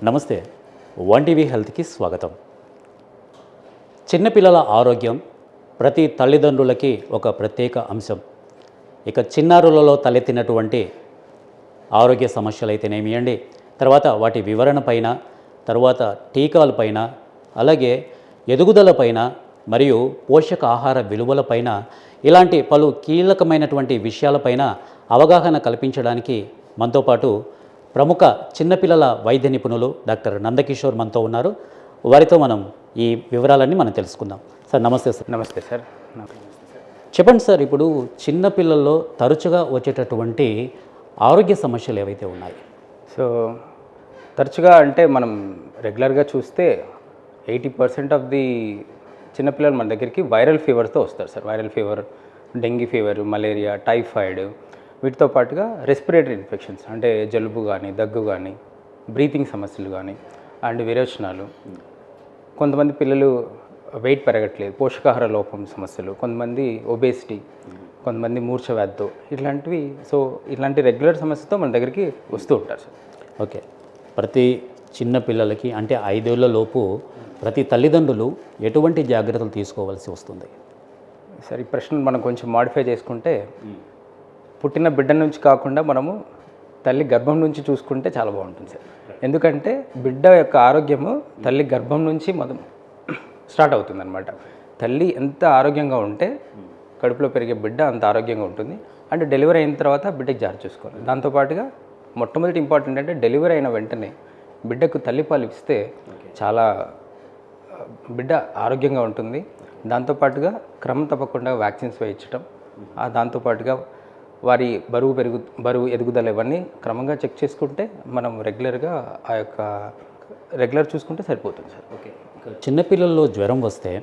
నమస్తే, one TV హెల్త్కి స్వాగతం. చిన్నపిల్లల ఆరోగ్యం ప్రతి తల్లిదండ్రులకి ఒక ప్రత్యేక అంశం. ఇక చిన్నారులలో తలెత్తినటువంటి ఆరోగ్య సమస్యలు అయితేనేమియండి, తర్వాత వాటి వివరణ పైన, తర్వాత టీకాలపైన, అలాగే ఎదుగుదలపైన మరియు పోషకాహార విలువలపైన ఇలాంటి పలు కీలకమైనటువంటి విషయాలపైన అవగాహన కల్పించడానికి మనతో పాటు ప్రముఖ చిన్నపిల్లల వైద్య నిపుణులు డాక్టర్ నందకిషోర్ మనతో ఉన్నారు. వారితో మనం ఈ వివరాలన్నీ మనం తెలుసుకుందాం. సార్ నమస్తే. సార్ నమస్తే సార్. చెప్పండి సార్, ఇప్పుడు చిన్నపిల్లల్లో తరచుగా వచ్చేటటువంటి ఆరోగ్య సమస్యలు ఏవైతే ఉన్నాయి? సో తరచుగా అంటే మనం రెగ్యులర్గా చూస్తే 80% ఆఫ్ ది చిన్నపిల్లలు మన దగ్గరికి వైరల్ ఫీవర్తో వస్తారు sir. Viral fever, dengue fever, malaria, typhoid, వీటితో పాటుగా రెస్పిరేటరీ ఇన్ఫెక్షన్స్ అంటే జలుబు కానీ, దగ్గు కానీ, బ్రీతింగ్ సమస్యలు కానీ అండ్ విరోచనాలు. కొంతమంది పిల్లలు వెయిట్ పెరగట్లేదు, పోషకాహార లోపం సమస్యలు, కొంతమంది ఒబేసిటీ, కొంతమంది మూర్ఛ వ్యాధితో, ఇట్లాంటివి. సో ఇట్లాంటి రెగ్యులర్ సమస్యతో మన దగ్గరికి వస్తూ ఉంటారు సార్. ఓకే, ప్రతి చిన్న పిల్లలకి అంటే 5 ఏళ్ల లోపు ప్రతి తల్లిదండ్రులు ఎటువంటి జాగ్రత్తలు తీసుకోవాల్సి వస్తుంది? సార్ ఈ ప్రశ్నను మనం కొంచెం మాడిఫై చేసుకుంటే, పుట్టిన బిడ్డ నుంచి కాకుండా మనము తల్లి గర్భం నుంచి చూసుకుంటే చాలా బాగుంటుంది సార్. ఎందుకంటే బిడ్డ యొక్క ఆరోగ్యము తల్లి గర్భం నుంచి మొదలు స్టార్ట్ అవుతుంది అనమాట. తల్లి ఎంత ఆరోగ్యంగా ఉంటే కడుపులో పెరిగే బిడ్డ అంత ఆరోగ్యంగా ఉంటుంది. అంటే డెలివరీ అయిన తర్వాత బిడ్డకి జాగ్రత్త చూసుకోవాలి. దాంతోపాటుగా మొట్టమొదటి ఇంపార్టెంట్ అంటే డెలివరీ అయిన వెంటనే బిడ్డకు తల్లిపాలు ఇస్తే చాలా బిడ్డ ఆరోగ్యంగా ఉంటుంది. దాంతోపాటుగా క్రమం తప్పకుండా వ్యాక్సిన్స్ వేయించడం, దాంతోపాటుగా వారి బరువు ఎదుగుదల ఇవన్నీ క్రమంగా చెక్ చేసుకుంటే మనం రెగ్యులర్ చూసుకుంటే సరిపోతుంది సార్. ఓకే, చిన్నపిల్లల్లో జ్వరం వస్తే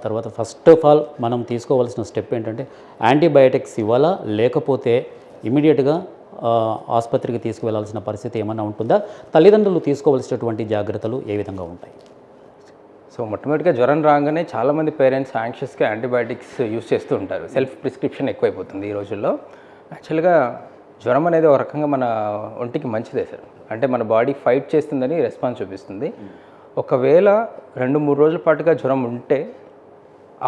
తర్వాత ఫస్ట్ ఆఫ్ ఆల్ మనం తీసుకోవాల్సిన స్టెప్ ఏంటంటే యాంటీబయాటిక్స్ ఇవ్వాలా, లేకపోతే ఇమీడియట్గా ఆసుపత్రికి తీసుకువెళ్లాల్సిన పరిస్థితి ఏమైనా ఉంటుందా? తల్లిదండ్రులు తీసుకోవాల్సినటువంటి జాగ్రత్తలు ఏ విధంగా ఉంటాయి? సో మొట్టమొదటిగా జ్వరం రాగానే చాలామంది పేరెంట్స్ యాంగ్షియస్గా యాంటీబయాటిక్స్ యూస్ చేస్తూ ఉంటారు. సెల్ఫ్ ప్రిస్క్రిప్షన్ ఎక్కువైపోతుంది ఈ రోజుల్లో. యాక్చువల్గా జ్వరం అనేది ఒక రకంగా మన ఒంటికి మంచిదే సార్. అంటే మన బాడీ ఫైట్ చేస్తుందని రెస్పాన్స్ చూపిస్తుంది. ఒకవేళ 2-3 రోజుల పాటుగా జ్వరం ఉంటే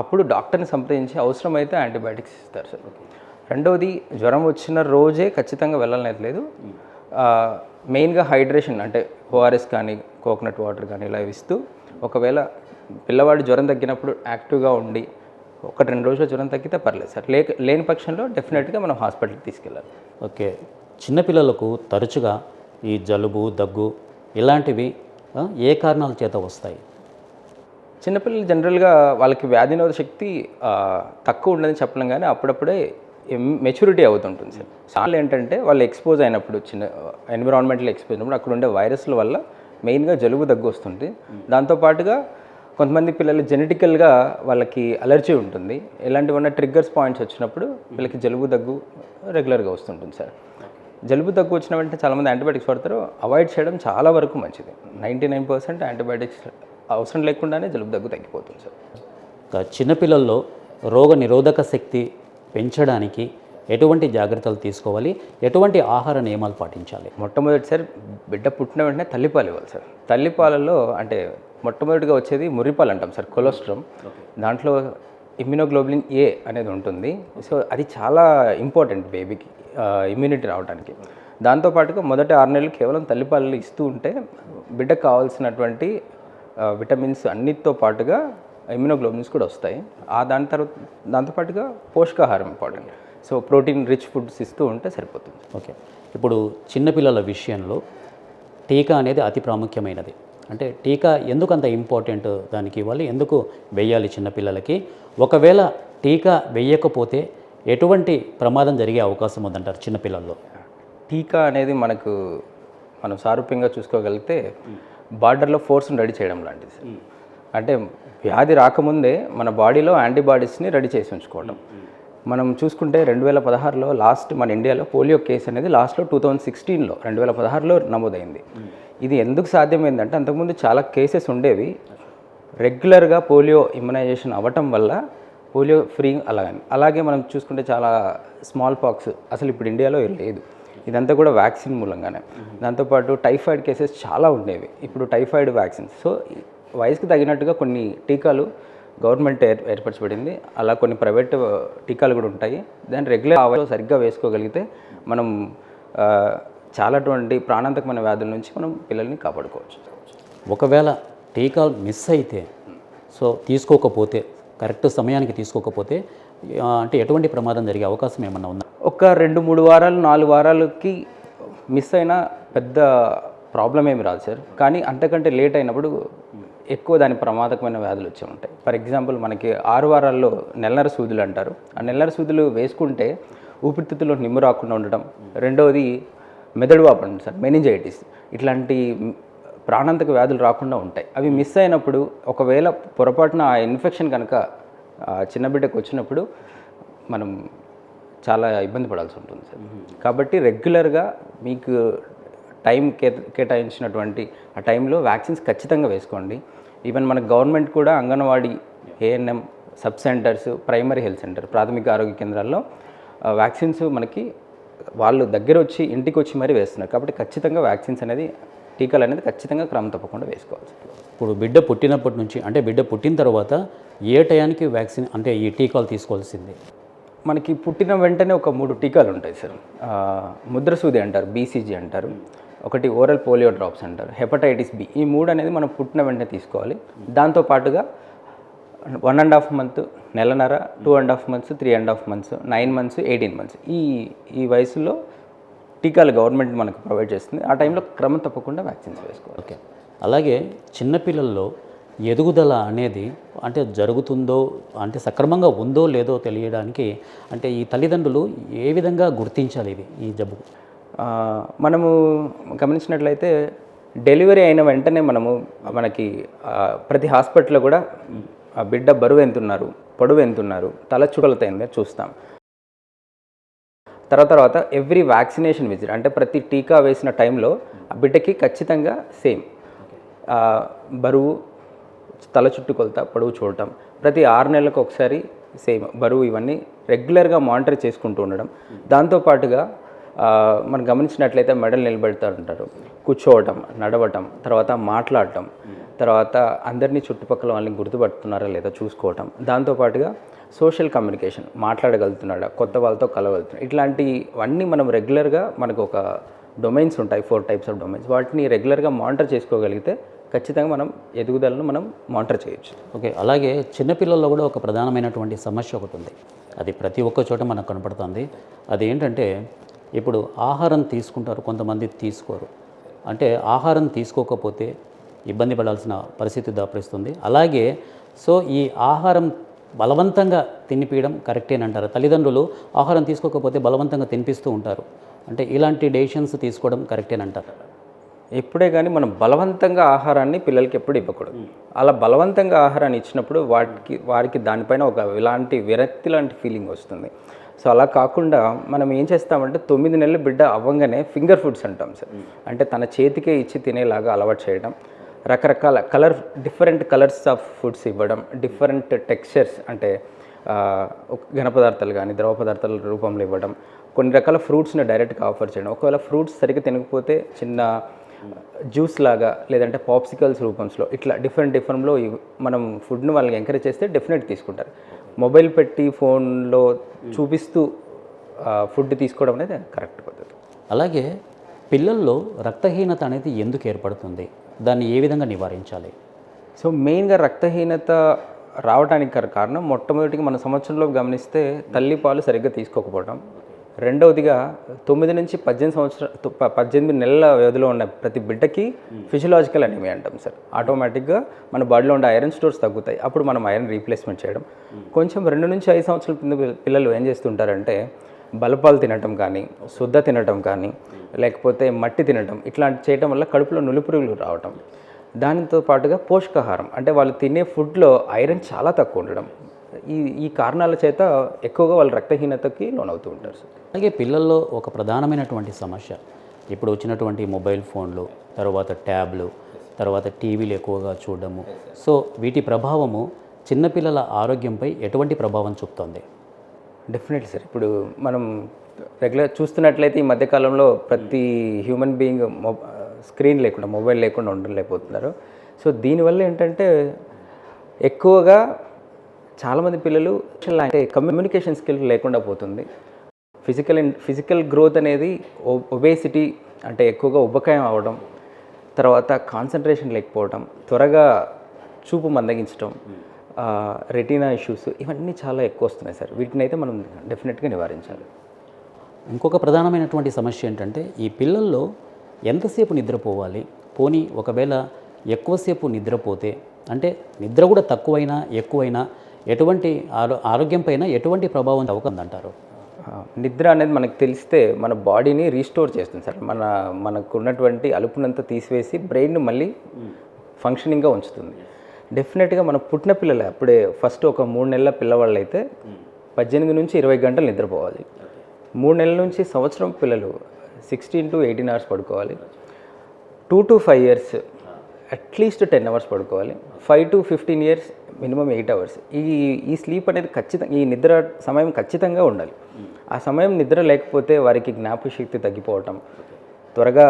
అప్పుడు డాక్టర్ని సంప్రదించి అవసరమైతే యాంటీబయాటిక్స్ ఇస్తారు సార్. రెండవది, జ్వరం వచ్చిన రోజే ఖచ్చితంగా వెళ్ళలేదు. మెయిన్గా హైడ్రేషన్ అంటే ఓఆర్ఎస్ కానీ, కోకోనట్ వాటర్ కానీ ఇలా ఇస్తూ, ఒకవేళ పిల్లవాడు జ్వరం తగ్గినప్పుడు యాక్టివ్గా ఉండి 1-2 రోజులు జ్వరం తగ్గితే పర్లేదు సార్. లేని పక్షంలో డెఫినెట్గా మనం హాస్పిటల్కి తీసుకెళ్ళాలి. ఓకే, చిన్నపిల్లలకు తరచుగా ఈ జలుబు, దగ్గు ఇలాంటివి ఏ కారణాల చేత వస్తాయి? చిన్నపిల్లలు జనరల్గా వాళ్ళకి వ్యాధి నిరోధక శక్తి తక్కువ ఉండదని చెప్పలేం, కానీ అప్పుడప్పుడే మెచ్యూరిటీ అవుతుంటుంది సార్. చాలా ఏంటంటే వాళ్ళు ఎక్స్పోజ్ అయినప్పుడు, చిన్న ఎన్విరాన్మెంటల్ ఎక్స్పోజ్ అయినప్పుడు అక్కడ ఉండే వైరస్ల వల్ల మెయిన్గా జలుబు, దగ్గు వస్తుంది. దాంతోపాటుగా కొంతమంది పిల్లలు జెనెటికల్గా వాళ్ళకి అలర్జీ ఉంటుంది. ఇలాంటివన్న ట్రిగ్గర్స్ పాయింట్స్ వచ్చినప్పుడు వీళ్ళకి జలుబు, దగ్గు రెగ్యులర్గా వస్తుంటుంది సార్. జలుబు, దగ్గు వచ్చిన వెంటనే చాలామంది యాంటీబయాటిక్స్ వాడతారు. అవాయిడ్ చేయడం చాలా వరకు మంచిది. 99% యాంటీబయాటిక్స్ అవసరం లేకుండానే జలుబు, దగ్గు తగ్గిపోతుంది సార్. చిన్నపిల్లల్లో రోగ నిరోధక శక్తి పెంచడానికి ఎటువంటి జాగ్రత్తలు తీసుకోవాలి? ఎటువంటి ఆహార నియమాలు పాటించాలి? మొట్టమొదటిసారి బిడ్డ పుట్టిన వెంటనే తల్లిపాలు ఇవ్వాలి సార్. తల్లిపాలలో అంటే మొట్టమొదటిగా వచ్చేది ముర్రిపాలు అంటాం సార్, కొలెస్ట్రాల్. దాంట్లో ఇమ్యునోగ్లోబులిన్ ఏ అనేది ఉంటుంది. సో అది చాలా ఇంపార్టెంట్ బేబీకి ఇమ్యూనిటీ రావడానికి. దాంతోపాటుగా మొదటి 6 నెలలు కేవలం తల్లిపాలు ఇస్తూ ఉంటే బిడ్డకు కావాల్సినటువంటి విటమిన్స్ అన్నిటితో పాటుగా ఇమ్యునోగ్లోబులిన్స్ కూడా వస్తాయి. దాంతోపాటుగా పోషకాహారం important. So protein rich foods ఇస్తూ ఉంటే సరిపోతుంది. ఓకే, ఇప్పుడు చిన్నపిల్లల విషయంలో టీకా అనేది అతి ప్రాముఖ్యమైనది. అంటే టీకా ఎందుకు అంత ఇంపార్టెంట్ దానికి ఇవ్వాలి, ఎందుకు వెయ్యాలి చిన్నపిల్లలకి? ఒకవేళ టీకా వెయ్యకపోతే ఎటువంటి ప్రమాదం జరిగే అవకాశం ఉందంటారు చిన్నపిల్లల్లో? టీకా అనేది మనం సారూప్యంగా చూసుకోగలిగితే బార్డర్లో ఫోర్స్ని రెడీ చేయడం లాంటిది. అంటే వ్యాధి రాకముందే మన బాడీలో యాంటీబాడీస్ని రెడీ చేసి ఉంచుకోవడం. మనం చూసుకుంటే 2016లో లాస్ట్ మన ఇండియాలో పోలియో కేసు అనేది లాస్ట్లో 2016లో 2016లో నమోదైంది. ఇది ఎందుకు సాధ్యమైందంటే అంతకుముందు చాలా కేసెస్ ఉండేవి. రెగ్యులర్గా పోలియో ఇమ్యునైజేషన్ అవ్వటం వల్ల పోలియో ఫ్రీ అలాగే మనం చూసుకుంటే చాలా స్మాల్ పాక్స్ అసలు ఇప్పుడు ఇండియాలో లేదు. ఇదంతా కూడా వ్యాక్సిన్ మూలంగానే. దాంతోపాటు టైఫాయిడ్ కేసెస్ చాలా ఉండేవి, ఇప్పుడు టైఫాయిడ్ వ్యాక్సిన్. సో వయసుకు తగినట్టుగా కొన్ని టీకాలు గవర్నమెంట్ ఏర్పరచబడింది, అలా కొన్ని ప్రైవేట్ టీకాలు కూడా ఉంటాయి. దాన్ని రెగ్యులర్ సరిగ్గా వేసుకోగలిగితే మనం చాలాటువంటి ప్రాణాంతకమైన వ్యాధుల నుంచి మనం పిల్లల్ని కాపాడుకోవచ్చు. ఒకవేళ టీకాలు మిస్ అయితే, సో తీసుకోకపోతే, కరెక్ట్ సమయానికి తీసుకోకపోతే అంటే ఎటువంటి ప్రమాదం జరిగే అవకాశం ఏమన్నా ఉందా? ఒక 2-3 వారాలు 4 వారాలకి మిస్ అయినా పెద్ద ప్రాబ్లం ఏమి రాదు సార్. కానీ అంతకంటే లేట్ అయినప్పుడు ఎక్కువ దాని ప్రమాదకమైన వ్యాధులు వచ్చే ఉంటాయి. ఫర్ ఎగ్జాంపుల్ మనకి 6 వారాల్లో నెలనర సూదులు అంటారు. ఆ నెలనర సూదులు వేసుకుంటే ఊపిరితిత్తులో నిమ్ము రాకుండా ఉండటం, రెండవది మెదడు వాపు అంటారు సార్, మెనింజైటిస్, ఇట్లాంటి ప్రాణాంతక వ్యాధులు రాకుండా ఉంటాయి. అవి మిస్ అయినప్పుడు ఒకవేళ పొరపాటున ఆ ఇన్ఫెక్షన్ కనుక చిన్న బిడ్డకు వచ్చినప్పుడు మనం చాలా ఇబ్బంది పడాల్సి ఉంటుంది సార్. కాబట్టి రెగ్యులర్గా మీకు టైం కేటాయించినటువంటి ఆ టైంలో వ్యాక్సిన్స్ ఖచ్చితంగా వేసుకోండి. ఈవెన్ మన గవర్నమెంట్ కూడా anganwadi, ANM, sub centres, primary health centre, ప్రాథమిక ఆరోగ్య కేంద్రాల్లో వ్యాక్సిన్స్ మనకి వాళ్ళు దగ్గర వచ్చి ఇంటికి వచ్చి మరీ వేస్తున్నారు. కాబట్టి ఖచ్చితంగా వ్యాక్సిన్స్ అనేది, టీకాలు అనేది ఖచ్చితంగా క్రమం తప్పకుండా వేసుకోవాలి. ఇప్పుడు బిడ్డ పుట్టినప్పటి నుంచి అంటే బిడ్డ పుట్టిన తర్వాత ఏ టయానికి వ్యాక్సిన్ అంటే ఈ టీకాలు తీసుకోవాల్సింది? మనకి పుట్టిన వెంటనే ఒక 3 టీకాలు ఉంటాయి సార్. ముద్ర సూది అంటారు, బీసీజీ అంటారు, ఒకటి ఓరల్ పోలియో డ్రాప్స్ అంటారు, హెపటైటిస్ బి. ఈ 3 అనేది మనం పుట్టిన వెంటనే తీసుకోవాలి. దాంతోపాటుగా 1.5 మంత్, నెలన్నర, 2.5 మంత్స్, 3.5 మంత్స్, 9 మంత్స్, 18 మంత్స్, ఈ వయసులో టీకాలు గవర్నమెంట్ మనకు ప్రొవైడ్ చేస్తుంది. ఆ టైంలో క్రమం తప్పకుండా వ్యాక్సిన్స్ వేసుకోవాలి. ఓకే. అలాగే చిన్నపిల్లల్లో ఎదుగుదల అనేది అంటే జరుగుతుందో, అంటే సక్రమంగా ఉందో లేదో తెలియడానికి అంటే ఈ తల్లిదండ్రులు ఏ విధంగా గుర్తించాలి ఈ జబ్బు? మనము గమనించినట్లయితే డెలివరీ అయిన వెంటనే మనకి ప్రతి హాస్పిటల్లో కూడా ఆ బిడ్డ బరువు ఎంతున్నారు, పొడవు ఎంతున్నారు, తల చుక్కలతో ఏందో చూస్తాం. తర్వాత ఎవ్రీ వ్యాక్సినేషన్ విజిట్ అంటే ప్రతి టీకా వేసిన టైంలో ఆ బిడ్డకి ఖచ్చితంగా సేమ్ బరువు, తల చుట్టుకొలత, పొడవు చూడటం, ప్రతి 6 నెలలకు ఒకసారి సేమ్ బరువు, ఇవన్నీ రెగ్యులర్గా మానిటర్ చేసుకుంటూ ఉండడం. దాంతోపాటుగా మనం గమనించినట్లయితే మెడలు నిలబెడతా ఉంటారు, కూర్చోవటం, నడవటం, తర్వాత మాట్లాడటం, తర్వాత అందరినీ చుట్టుపక్కల వాళ్ళని గుర్తుపడుతున్నారా లేదా చూసుకోవటం, దాంతోపాటుగా సోషల్ కమ్యూనికేషన్, మాట్లాడగలుగుతున్నాడా, కొత్త వాళ్ళతో కలవగలుగుతున్నాడు, ఇట్లాంటివన్నీ మనం రెగ్యులర్గా మనకు ఒక డొమైన్స్ ఉంటాయి, 4 టైప్స్ ఆఫ్ డొమైన్స్. వాటిని రెగ్యులర్గా మానిటర్ చేసుకోగలిగితే ఖచ్చితంగా మనం ఎదుగుదలను మనం మానిటర్ చేయొచ్చు. ఓకే. అలాగే చిన్నపిల్లల్లో కూడా ఒక ప్రధానమైనటువంటి సమస్య ఒకటి ఉంది, అది ప్రతి ఒక్క చోట మనకు కనపడుతుంది. అది ఏంటంటే ఇప్పుడు ఆహారం తీసుకుంటారు, కొంతమంది తీసుకోరు. అంటే ఆహారం తీసుకోకపోతే ఇబ్బంది పడాల్సిన పరిస్థితి దాపరిస్తుంది. అలాగే సో ఈ ఆహారం బలవంతంగా తినిపించడం కరెక్టేనంటారు. తల్లిదండ్రులు ఆహారం తీసుకోకపోతే బలవంతంగా తినిపిస్తూ ఉంటారు. అంటే ఇలాంటి డెసిషన్స్ తీసుకోవడం కరెక్టేనంటారు? ఎప్పుడే కానీ మనం బలవంతంగా ఆహారాన్ని పిల్లలకి ఎప్పుడు ఇవ్వకూడదు. అలా బలవంతంగా ఆహారాన్ని ఇచ్చినప్పుడు వారికి దానిపైన ఒక ఇలాంటి విరక్తి లాంటి ఫీలింగ్ వస్తుంది. సో అలా కాకుండా మనం ఏం చేస్తామంటే 9 నెలల బిడ్డ అవ్వంగానే ఫింగర్ ఫుడ్స్ అంటాం సార్. అంటే తన చేతికే ఇచ్చి తినేలాగా అలవాటు చేయడం, రకరకాల డిఫరెంట్ కలర్స్ ఆఫ్ ఫుడ్స్ ఇవ్వడం, డిఫరెంట్ టెక్స్చర్స్ అంటే ఘన పదార్థాలు కానీ ద్రవ పదార్థాల రూపంలో ఇవ్వడం, కొన్ని రకాల ఫ్రూట్స్ని డైరెక్ట్గా ఆఫర్ చేయడం. ఒకవేళ ఫ్రూట్స్ సరిగ్గా తినకపోతే చిన్న జ్యూస్ లాగా లేదంటే పాప్సికల్స్ రూపంలో ఇట్లా డిఫరెంట్లో మనం ఫుడ్ని వాళ్ళకి ఎంకరేజ్ చేస్తే డెఫినెట్ తీసుకుంటారు. మొబైల్ పెట్టి ఫోన్లో చూపిస్తూ ఫుడ్ తీసుకోవడం అనేది కరెక్ట్ పద్ధతి. అలాగే పిల్లల్లో రక్తహీనత అనేది ఎందుకు ఏర్పడుతుంది, దాన్ని ఏ విధంగా నివారించాలి? సో మెయిన్గా రక్తహీనత రావడానికి కారణం మొట్టమొదటిగా మన సంవత్సరంలో గమనిస్తే తల్లిపాలు సరిగ్గా తీసుకోకపోవడం, రెండవదిగా 9 నుంచి 18 నెలల వ్యవధిలో ఉన్న ప్రతి బిడ్డకి ఫిజియలాజికల్ అనీమియా అంటాం సార్. ఆటోమేటిక్గా మన బాడీలో ఉండే ఐరన్ స్టోర్స్ తగ్గుతాయి, అప్పుడు మనం ఐరన్ రీప్లేస్మెంట్ చేయడం. కొంచెం 2 నుంచి 5 సంవత్సరాల కింద పిల్లలు ఏం చేస్తుంటారంటే బలపాలు తినటం కానీ, శుద్ధ తినటం కానీ, లేకపోతే మట్టి తినటం, ఇట్లాంటి చేయడం వల్ల కడుపులో నులిపురుగులు రావటం. దానితో పాటుగా పోషకాహారం అంటే వాళ్ళు తినే ఫుడ్లో ఐరన్ చాలా తక్కువ ఉండడం, ఈ కారణాల చేత ఎక్కువగా వాళ్ళు రక్తహీనతకి లోనవుతూ ఉంటారు సార్. అలాగే పిల్లల్లో ఒక ప్రధానమైనటువంటి సమస్య ఇప్పుడు వచ్చినటువంటి మొబైల్ ఫోన్లు, తర్వాత ట్యాబ్లు, తర్వాత టీవీలు ఎక్కువగా చూడడము. సో వీటి ప్రభావము చిన్నపిల్లల ఆరోగ్యంపై ఎటువంటి ప్రభావం చూపుతోంది? Definitely sir. ఇప్పుడు మనం రెగ్యులర్ చూస్తున్నట్లయితే ఈ మధ్యకాలంలో ప్రతి హ్యూమన్ బీయింగ్ స్క్రీన్ లేకుండా మొబైల్ లేకుండా ఉండలేకపోతున్నారు. సో దీనివల్ల ఏంటంటే ఎక్కువగా చాలామంది పిల్లలు అంటే కమ్యూనికేషన్ స్కిల్ లేకుండా పోతుంది. ఫిజికల్ గ్రోత్ అనేది ఒబేసిటీ అంటే ఎక్కువగా ఉబ్బకాయం అవ్వడం, తర్వాత కాన్సన్ట్రేషన్ లేకపోవడం, త్వరగా చూపు మందగించడం, రెటీనా ఇష్యూస్ ఇవన్నీ చాలా ఎక్కువ వస్తున్నాయి సార్. వీటిని అయితే మనం డెఫినెట్గా నివారించాలి. ఇంకొక ప్రధానమైనటువంటి సమస్య ఏంటంటే ఈ పిల్లల్లో ఎంతసేపు నిద్రపోవాలి, పోనీ ఒకవేళ ఎక్కువసేపు నిద్రపోతే అంటే నిద్ర కూడా తక్కువైనా ఎక్కువైనా ఎటువంటి ఆరోగ్యం పైన ఎటువంటి ప్రభావం అవకందంటారు? నిద్ర అనేది మనకు తెలిస్తే మన బాడీని రీస్టోర్ చేస్తుంది సార్. మనకు ఉన్నటువంటి అలుపునంతా తీసివేసి బ్రెయిన్ మళ్ళీ ఫంక్షనింగ్గా ఉంచుతుంది. డెఫినెట్గా మన పుట్టిన పిల్లలు అప్పుడే ఫస్ట్ ఒక 3 నెలల పిల్లవాళ్ళు అయితే 18 నుంచి 20 గంటలు నిద్రపోవాలి. 3 నెలల నుంచి సంవత్సరం పిల్లలు 16 to 18 అవర్స్ పడుకోవాలి. 2 to 5 years అట్లీస్ట్ 10 అవర్స్ పడుకోవాలి. 5 to 15 years మినిమం 8 అవర్స్. ఈ స్లీప్ అనేది ఖచ్చితంగా, ఈ నిద్ర సమయం ఖచ్చితంగా ఉండాలి. ఆ సమయం నిద్ర లేకపోతే వారికి జ్ఞాపకశక్తి తగ్గిపోవటం, త్వరగా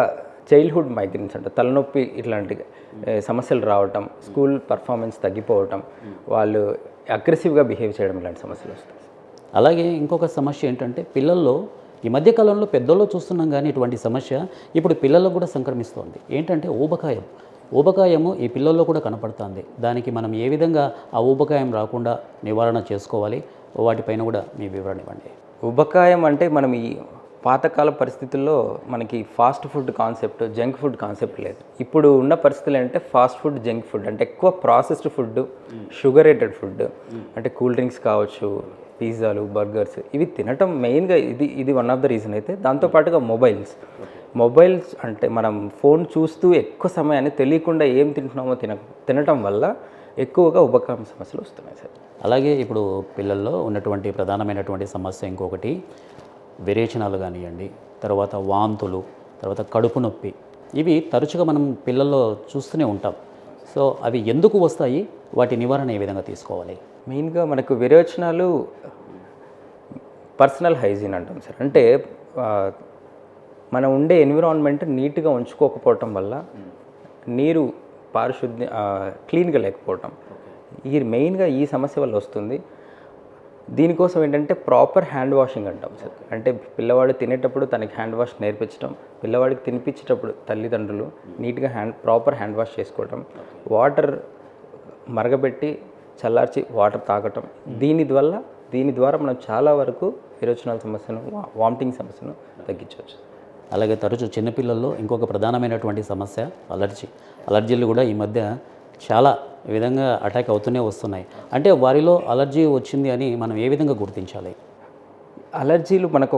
చైల్డ్హుడ్ మైగ్రేన్స్ అంటే తలనొప్పి ఇట్లాంటి సమస్యలు రావటం, స్కూల్ పర్ఫార్మెన్స్ తగ్గిపోవటం, వాళ్ళు అగ్రెసివ్గా బిహేవ్ చేయడం ఇలాంటి సమస్యలు వస్తాయి. అలాగే ఇంకొక సమస్య ఏంటంటే పిల్లల్లో ఈ మధ్యకాలంలో పెద్దల్లో చూస్తున్నాం కానీ ఇటువంటి సమస్య ఇప్పుడు పిల్లల్లో కూడా సంక్రమిస్తోంది. ఏంటంటే ఊబకాయము ఈ పిల్లల్లో కూడా కనపడుతుంది. దానికి మనం ఏ విధంగా ఆ ఊబకాయం రాకుండా నివారణ చేసుకోవాలి, వాటిపైన కూడా మీ వివరణ ఇవ్వండి. ఉబకాయం అంటే మనం ఈ పాతకాల పరిస్థితుల్లో మనకి fast food concept, junk food concept లేదు. ఇప్పుడు ఉన్న పరిస్థితులు ఏంటంటే ఫాస్ట్ ఫుడ్, జంక్ ఫుడ్ అంటే ఎక్కువ ప్రాసెస్డ్ ఫుడ్, షుగరేటెడ్ ఫుడ్ అంటే కూల్ డ్రింక్స్ కావచ్చు, పిజ్జాలు, బర్గర్స్ ఇవి తినటం మెయిన్గా ఇది వన్ ఆఫ్ ద రీజన్ అయితే. దాంతోపాటుగా మొబైల్స్ అంటే మనం ఫోన్ చూస్తూ ఎక్కువ సమయాన్ని తెలియకుండా ఏం తింటున్నామో తినటం వల్ల ఎక్కువగా ఉబకాయం సమస్యలు వస్తున్నాయి సార్. అలాగే ఇప్పుడు పిల్లల్లో ఉన్నటువంటి ప్రధానమైనటువంటి సమస్య ఇంకొకటి విరేచనాలు కానివ్వండి, తర్వాత వాంతులు, తర్వాత కడుపు నొప్పి, ఇవి తరచుగా మనం పిల్లల్లో చూస్తూనే ఉంటాం. సో అవి ఎందుకు వస్తాయి, వాటి నివారణ ఏ విధంగా తీసుకోవాలి? మెయిన్గా మనకు విరేచనాలు పర్సనల్ హైజీన్ అంటాం సార్. అంటే మనం ఉండే ఎన్విరాన్మెంట్ నీట్గా ఉంచుకోకపోవటం వల్ల, నీరు క్లీన్గా లేకపోవటం, మెయిన్గా ఈ సమస్య వల్ల వస్తుంది. దీనికోసం ఏంటంటే ప్రాపర్ హ్యాండ్ వాషింగ్ అంటాం సార్. అంటే పిల్లవాడు తినేటప్పుడు తనకి హ్యాండ్ వాష్ నేర్పించడం, పిల్లవాడికి తినిపించేటప్పుడు తల్లిదండ్రులు నీట్గా ప్రాపర్ హ్యాండ్ వాష్ చేసుకోవటం, వాటర్ మరగబెట్టి చల్లార్చి వాటర్ తాగటం, దీని ద్వారా మనం చాలా వరకు విరోచనాల సమస్యను, వామిటింగ్ సమస్యను తగ్గించవచ్చు. అలాగే తరచు చిన్నపిల్లల్లో ఇంకొక ప్రధానమైనటువంటి సమస్య అలర్జీలు కూడా ఈ మధ్య చాలా విధంగా అటాక్ అవుతూనే వస్తున్నాయి. అంటే వారిలో అలర్జీ వచ్చింది అని మనం ఏ విధంగా గుర్తించాలి? అలర్జీలు మనకు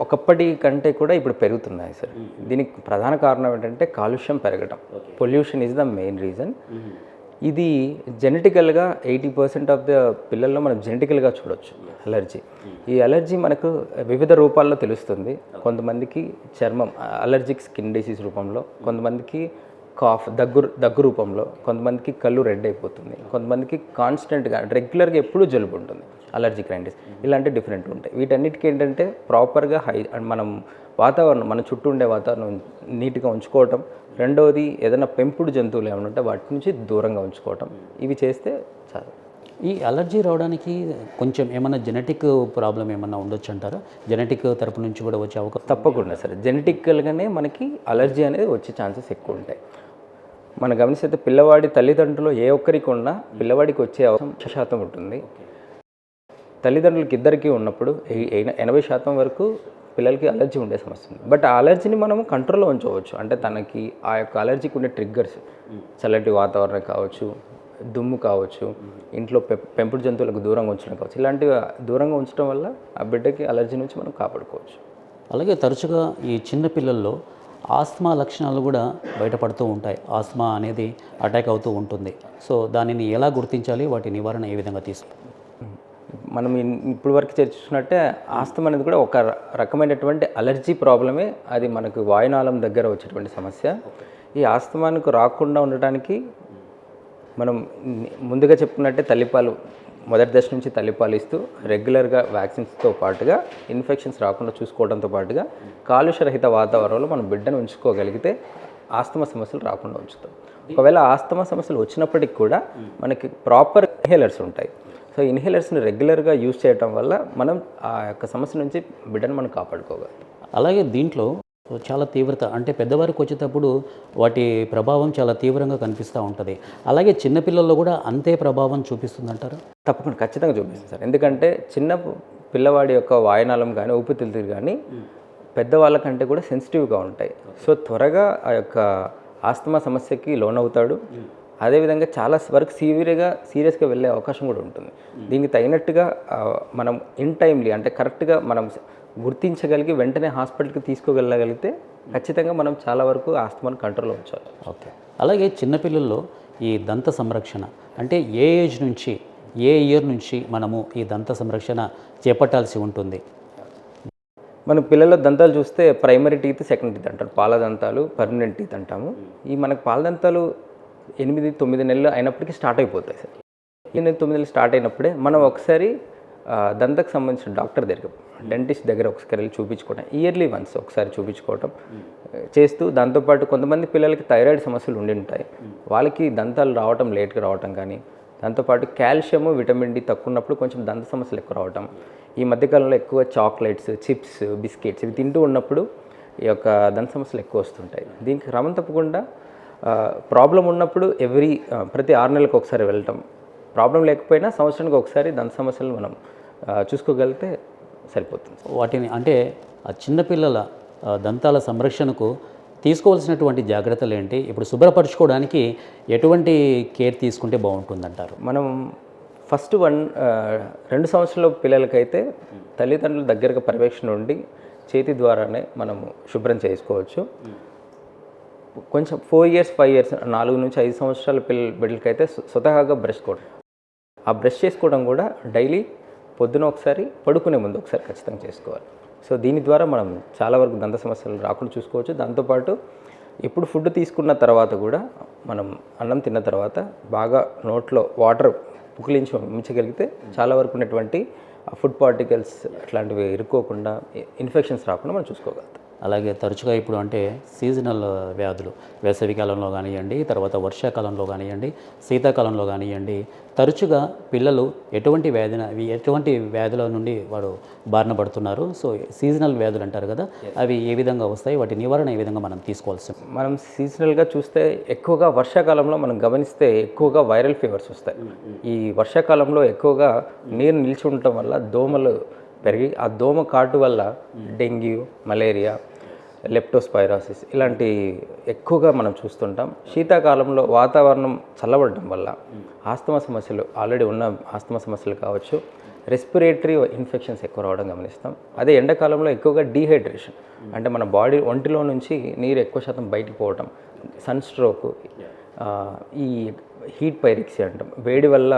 ఒకప్పటి కంటే కూడా ఇప్పుడు పెరుగుతున్నాయి సార్. దీనికి ప్రధాన కారణం ఏంటంటే కాలుష్యం పెరగడం. Pollution is the main reason. ఇది జెనెటికల్గా 80% ఆఫ్ ద పిల్లల్లో మనం జెనెటికల్గా చూడవచ్చు అలర్జీ. ఈ అలర్జీ మనకు వివిధ రూపాల్లో తెలుస్తుంది. కొంతమందికి చర్మం, అలర్జిక్ స్కిన్ డిసీజ్ రూపంలో, కొంతమందికి కాఫ్, దగ్గు రూపంలో, కొంతమందికి కళ్ళు రెడ్ అయిపోతుంది, కొంతమందికి కాన్స్టెంట్గా రెగ్యులర్గా ఎప్పుడూ జలుబు ఉంటుంది, అలర్జిక్ రైనైటిస్, ఇలాంటి డిఫరెంట్ ఉంటాయి. వీటన్నిటికీ ఏంటంటే ప్రాపర్గా మనం మన చుట్టూ ఉండే వాతావరణం నీట్గా ఉంచుకోవటం, రెండవది ఏదైనా పెంపుడు జంతువులు ఏమైనా ఉంటే వాటి నుంచి దూరంగా ఉంచుకోవటం, ఇవి చేస్తే చాలు. ఈ అలర్జీ రావడానికి కొంచెం ఏమైనా జెనెటిక్ ప్రాబ్లం ఏమన్నా ఉండొచ్చు అంటారా? జెనెటిక్ తరపు నుంచి కూడా వచ్చే అవకాశం? తప్పకుండా సార్. జెనెటికల్గానే మనకి అలర్జీ అనేది వచ్చే ఛాన్సెస్ ఎక్కువ ఉంటాయి. మనం గమనిస్తే పిల్లవాడి తల్లిదండ్రులు ఏ ఒక్కరికి ఉన్నా పిల్లవాడికి వచ్చే అవకాశం 100% ఉంటుంది. తల్లిదండ్రులకి ఇద్దరికీ ఉన్నప్పుడు 80% వరకు పిల్లలకి అలర్జీ ఉండే సమస్య ఉంది. బట్ ఆ అలర్జీని మనము కంట్రోల్లో ఉంచవచ్చు. అంటే తనకి ఆ యొక్క అలర్జీకి ఉండే ట్రిగ్గర్స్, చల్లటి వాతావరణం కావచ్చు, దుమ్ము కావచ్చు, ఇంట్లో పెంపుడు జంతువులకు దూరంగా ఉంచడం కావచ్చు, ఇలాంటివి దూరంగా ఉంచడం వల్ల ఆ బిడ్డకి అలర్జీ నుంచి మనం కాపాడుకోవచ్చు. అలాగే తరచుగా ఈ చిన్న పిల్లల్లో ఆస్మా లక్షణాలు కూడా బయటపడుతూ ఉంటాయి. ఆస్మా అనేది అటాక్ అవుతూ ఉంటుంది. సో దానిని ఎలా గుర్తించాలి, వాటి నివారణ ఏ విధంగా తీసుకోవాలి? మనం ఇప్పుడు వరకు చర్చించినట్టే ఆస్తమా అనేది కూడా ఒక రకమైనటువంటి అలర్జీ ప్రాబ్లమే. అది మనకు వాయునాళం దగ్గర వచ్చేటువంటి సమస్య. ఈ ఆస్తమానికి రాకుండా ఉండటానికి మనం ముందుగా చెప్పుకున్నట్టే తల్లిపాలు మొదటి దశ నుంచి తల్లిపాలిస్తూ రెగ్యులర్గా వ్యాక్సిన్స్తో పాటుగా ఇన్ఫెక్షన్స్ రాకుండా చూసుకోవడంతో పాటుగా కాలుష్యరహిత వాతావరణంలో మనం బిడ్డను ఉంచుకోగలిగితే ఆస్తమా సమస్యలు రాకుండా ఉంచుతాం. ఒకవేళ ఆస్తమా సమస్యలు వచ్చినప్పటికి కూడా మనకి ప్రాపర్ ఇన్హేలర్స్ ఉంటాయి. సో ఇన్హేలర్స్ని రెగ్యులర్గా యూజ్ చేయడం వల్ల మనం ఆ యొక్క సమస్య నుంచి బిడ్డను మనం కాపాడుకోగలం. అలాగే దీంట్లో చాలా తీవ్రత అంటే పెద్దవారికి వచ్చేటప్పుడు వాటి ప్రభావం చాలా తీవ్రంగా కనిపిస్తూ ఉంటుంది. అలాగే చిన్నపిల్లల్లో కూడా అంతే ప్రభావం చూపిస్తుందంటారు? తప్పకుండా ఖచ్చితంగా చూపిస్తుంది సార్. ఎందుకంటే చిన్న పిల్లవాడి యొక్క వాయనాళం కానీ ఊపిరితిత్తులు కానీ పెద్దవాళ్ళకంటే కూడా సెన్సిటివ్గా ఉంటాయి. సో త్వరగా ఆ యొక్క ఆస్తమా సమస్యకి లోనవుతాడు. అదేవిధంగా చాలా వరకు సీరియస్గా వెళ్ళే అవకాశం కూడా ఉంటుంది. దీనికి తగినట్టుగా మనం ఇన్ టైమ్లీ అంటే కరెక్ట్గా మనం గుర్తించగలిగి వెంటనే హాస్పిటల్కి తీసుకువెళ్ళగలిగితే ఖచ్చితంగా మనం చాలా వరకు ఆస్తమాను కంట్రోల్లో ఉంచాలి. ఓకే. అలాగే చిన్నపిల్లల్లో ఈ దంత సంరక్షణ అంటే ఏ ఏజ్ నుంచి ఏ ఇయర్ నుంచి మనము ఈ దంత సంరక్షణ చేపట్టాల్సి ఉంటుంది? మన పిల్లల దంతాలు చూస్తే ప్రైమరీ టీత్, సెకండ్ టీత్ అంటారు. పాల దంతాలు, పర్మనెంట్ టీత్ అంటాము. ఈ మనకు పాల దంతాలు 8-9 నెలలు అయినప్పటికీ స్టార్ట్ అయిపోతాయి సార్. 8-9 నెలలు స్టార్ట్ అయినప్పుడే మనం ఒకసారి దంతకు సంబంధించిన డాక్టర్ దగ్గర, డెంటిస్ట్ దగ్గర ఒకసారి వెళ్ళి చూపించుకోవడం, ఇయర్లీ వన్స్ ఒకసారి చూపించుకోవటం చేస్తూ, దాంతోపాటు కొంతమంది పిల్లలకి థైరాయిడ్ సమస్యలు ఉండి ఉంటాయి. వాళ్ళకి దంతాలు రావటం లేట్గా రావటం కానీ, దాంతోపాటు కాల్షియము, విటమిన్ డి తక్కువ ఉన్నప్పుడు కొంచెం దంత సమస్యలు ఎక్కువ రావటం, ఈ మధ్యకాలంలో ఎక్కువ చాక్లెట్స్, చిప్స్, బిస్కెట్స్ ఇవి తింటూ ఉన్నప్పుడు ఈ యొక్క దంత సమస్యలు ఎక్కువ వస్తుంటాయి. దీనికి క్రమం తప్పకుండా ప్రాబ్లం ఉన్నప్పుడు ప్రతి 6 నెలలకు ఒకసారి వెళ్ళటం, ప్రాబ్లం లేకపోయినా సంవత్సరానికి ఒకసారి దంత సమస్యలు మనం చూసుకోగలిగితే సరిపోతుంది. వాటిని అంటే ఆ చిన్నపిల్లల దంతాల సంరక్షణకు తీసుకోవాల్సినటువంటి జాగ్రత్తలు ఏంటి? ఇప్పుడు శుభ్రపరచుకోవడానికి ఎటువంటి కేర్ తీసుకుంటే బాగుంటుందంటారు? మనం ఫస్ట్ 2 సంవత్సరాల పిల్లలకైతే తల్లిదండ్రుల దగ్గరగా పర్యవేక్షణ ఉండి చేతి ద్వారానే మనము శుభ్రం చేసుకోవచ్చు. కొంచెం 4 ఇయర్స్ 5 ఇయర్స్ 4 నుంచి 5 సంవత్సరాల బిడ్డలకైతే స్వతహాగా బ్రష్ కూడా, ఆ బ్రష్ చేసుకోవడం కూడా డైలీ పొద్దున ఒకసారి, పడుకునే ముందు ఒకసారి ఖచ్చితంగా చేసుకోవాలి. సో దీని ద్వారా మనం చాలా వరకు దంత సమస్యలు రాకుండా చూసుకోవచ్చు. దాంతోపాటు ఎప్పుడు ఫుడ్ తీసుకున్న కూడా మనం అన్నం తిన్న తర్వాత బాగా నోట్లో వాటర్ ఉంచగలిగితే చాలా వరకు ఉన్నటువంటి ఫుడ్ పార్టికల్స్ అట్లాంటివి ఇరుక్కోకుండా, ఇన్ఫెక్షన్స్ రాకుండా మనం చూసుకోగలుగుతాం. అలాగే తరచుగా ఇప్పుడు అంటే సీజనల్ వ్యాధులు వేసవి కాలంలో కానివ్వండి, తర్వాత వర్షాకాలంలో కానివ్వండి, శీతాకాలంలో కానివ్వండి, తరచుగా పిల్లలు ఎటువంటి వ్యాధుల నుండి వాడు బారిన పడుతున్నారు. సో సీజనల్ వ్యాధులు అంటారు కదా, అవి ఏ విధంగా వస్తాయి? వాటి నివారణ ఏ విధంగా మనం తీసుకోవాల్సి? మనం సీజనల్గా చూస్తే ఎక్కువగా వర్షాకాలంలో మనం గమనిస్తే ఎక్కువగా వైరల్ ఫీవర్స్ వస్తాయి. ఈ వర్షాకాలంలో ఎక్కువగా నీరు నిలిచి ఉండటం వల్ల దోమలు పెరిగి, ఆ దోమ కాటు వల్ల డెంగ్యూ, మలేరియా, లెప్టోస్పైరోసిస్ ఇలాంటి ఎక్కువగా మనం చూస్తుంటాం. శీతాకాలంలో వాతావరణం చల్లబడడం వల్ల ఆస్తమా సమస్యలు, ఆల్రెడీ ఉన్న ఆస్తమా సమస్యలు కావచ్చు, రెస్పిరేటరీ ఇన్ఫెక్షన్స్ ఎక్కువ రావడం గమనిస్తాం. అదే ఎండాకాలంలో ఎక్కువగా డీహైడ్రేషన్ అంటే మన ఒంటిలో నుంచి నీరు ఎక్కువ శాతం బయటికి పోవటం, సన్ స్ట్రోక్, ఈ హీట్ పైరిక్సీ అంటాం, వేడి వల్ల